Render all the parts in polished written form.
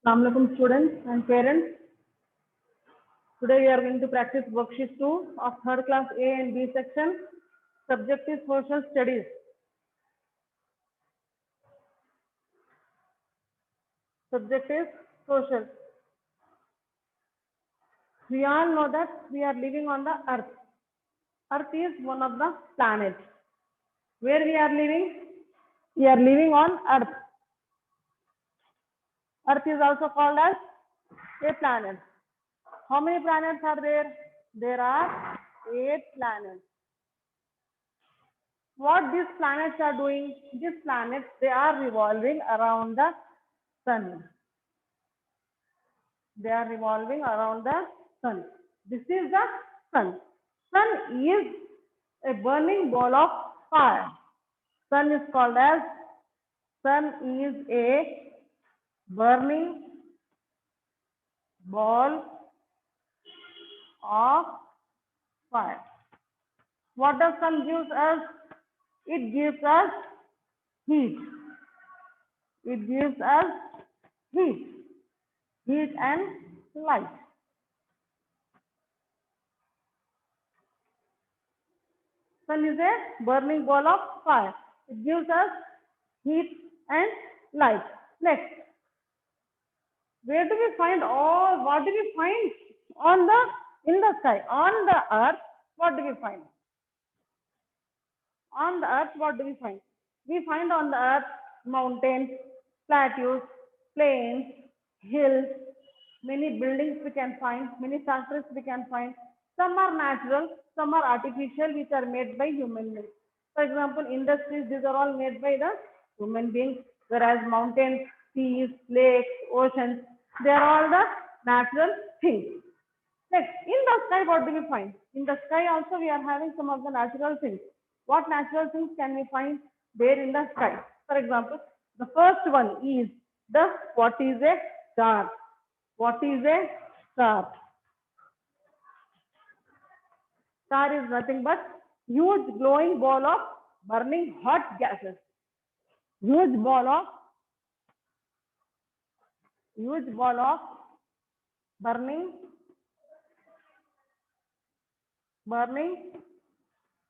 Assalamualaikum students and parents. Today we are going to practice worksheet 2 of third class A and B section. Subject is social studies. Subject is social. We all know that we are living on the earth. Earth is one of the planets. Where we are living? We are living on earth. Earth is also called as a planet. How many planets are there? There are 8 planets. What these planets are doing? These planets, they are revolving around the sun. They are revolving around the sun. This is the sun. Sun is a burning ball of fire. Sun is called as, sun is a burning ball of fire. What does sun gives us? It gives us heat. It gives us heat. Heat and light. Sun is a burning ball of fire. It gives us heat and light. Next, where do we find all? What do we find on the in the sky? On the earth, what do we find? On the earth, what do we find? We find on the earth mountains, plateaus, plains, hills, many buildings we can find, many factories we can find. Some are natural, some are artificial, which are made by human beings. For example, industries, these are all made by the human beings, whereas mountains, seas, lakes, oceans, they are all the natural things. Next, in the sky, what do we find? In the sky also we are having some of the natural things. What natural things can we find there in the sky? For example, the first one is what is a star? What is a star? Star is nothing but huge glowing ball of burning hot gases. Huge ball of burning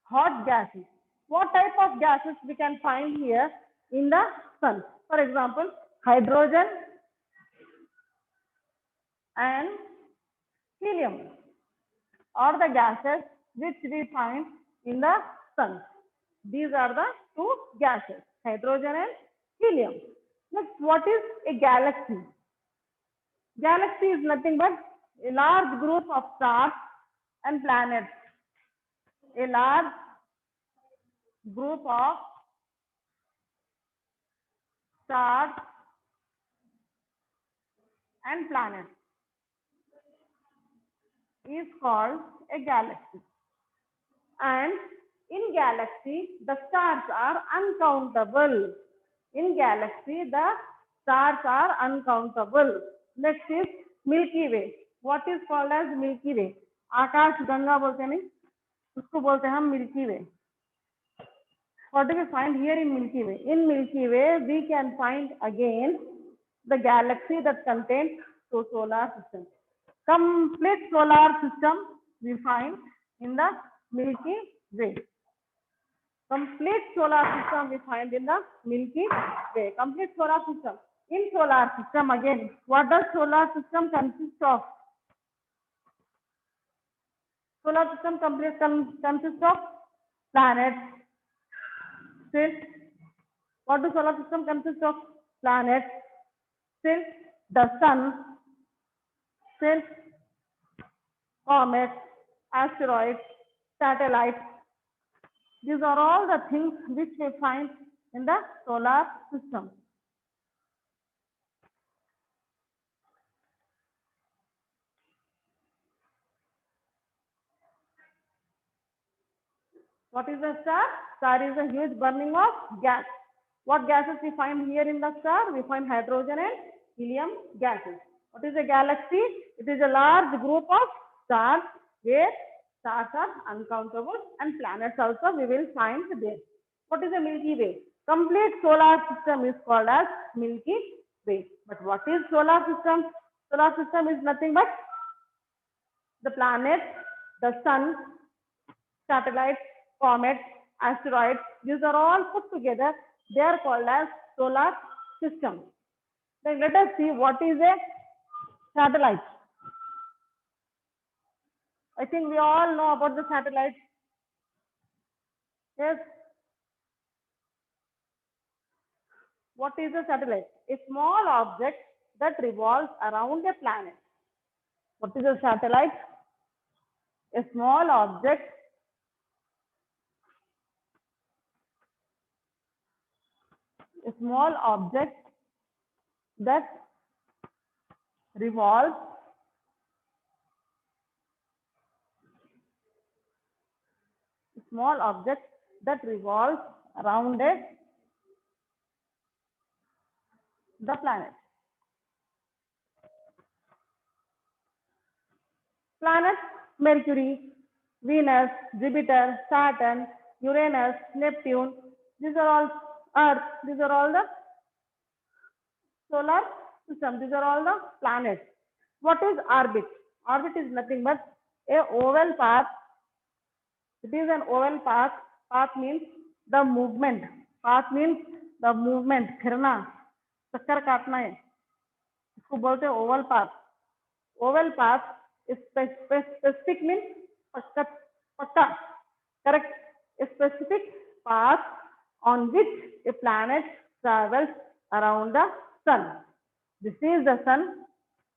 hot gases. What type of gases we can find here in the sun? For example, hydrogen and helium are the gases which we find in the sun. These are the two gases, hydrogen and helium. Next, what is a galaxy? Galaxy is nothing but a large group of stars and planets. A large group of stars and planets is called a galaxy. And in galaxy, the stars are uncountable. In galaxy, the stars are uncountable. Next is Milky Way. What is called as Milky Way? आकाश गंगा बोलते हैं नहीं, उसको बोलते हैं हम Milky Way. What do we find here in Milky Way? In Milky Way, we can find again the galaxy that contains the solar system. Complete solar system we find in the Milky Way. Complete solar system we find in the Milky Way. Complete solar system. In solar system again, what does solar system consist of? Solar system consists of planets. Still, what does solar system consist of? Planets. Still, the sun. Still, comets, asteroids, satellites. These are all the things which we find in the solar system. What is a star? Star is a huge burning of gas. What gases we find here in the star? We find hydrogen and helium gases. What is a galaxy? It is a large group of stars where stars are uncountable and planets also we will find there. What is a Milky Way? Complete solar system is called as Milky way. But what is solar system? Solar system is nothing but the planets, the sun, satellites, comets, asteroids. These are all put together. They are called as solar system. Then let us see what is a satellite. I think we all know about the satellite. Yes. What is a satellite? A small object that revolves around a planet. What is a satellite? A small object that revolves around the planet. Planets: Mercury, Venus, Jupiter, Saturn, Uranus, Neptune. These are all Earth. These are all the solar system. These are all the planets. What is orbit? Orbit is nothing but a oval path. It is an oval path. Path means the movement. Path means the movement. फिरना, चक्कर काटना है, इसको बोलते हैं oval path. Oval path is specific means pakka, correct? A specific path on which a planet travels around the sun. This is the sun,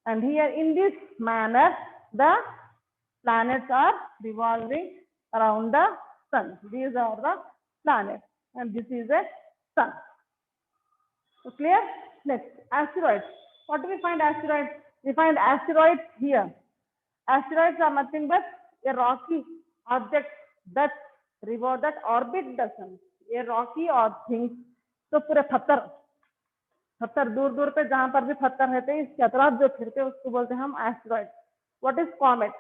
and here in this manner the planets are revolving around the sun. These are the planets, and this is a sun. So clear? Next, asteroids. What do we find asteroids? We find asteroids here. Asteroids are nothing but a rocky object that orbit the sun. A rocky or things. तो पूरे पत्थर दूर दूर पे जहां पर भी पत्थर रहते हैं, इसके अतराफ जो फिरते हैं उसको बोलते हैं हम asteroid. What is comet?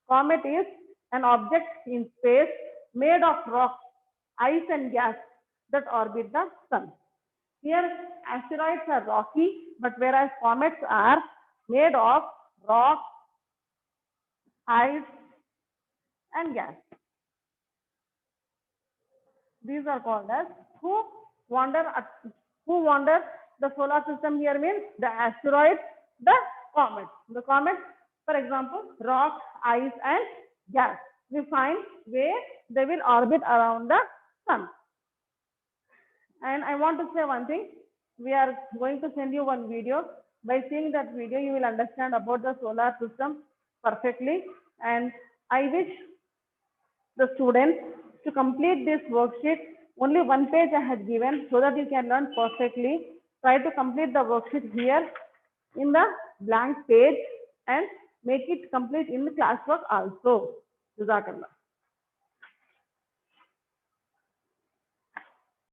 Comet is an object in space made of rock, ice and gas that orbit the sun. Here asteroids are rocky, but whereas comets are made of rock, ice and gas. These are called as who wander the solar system. Here means the asteroids, the comets. The comets, for example, rock, ice and gas. We find where they will orbit around the sun. And I want to say one thing. We are going to send you one video. By seeing that video, you will understand about the solar system perfectly. And I wish the students to complete this worksheet. Only one page I had given so that you can learn perfectly. Try to complete the worksheet here in the blank page and make it complete in the classwork also. Jazakallah.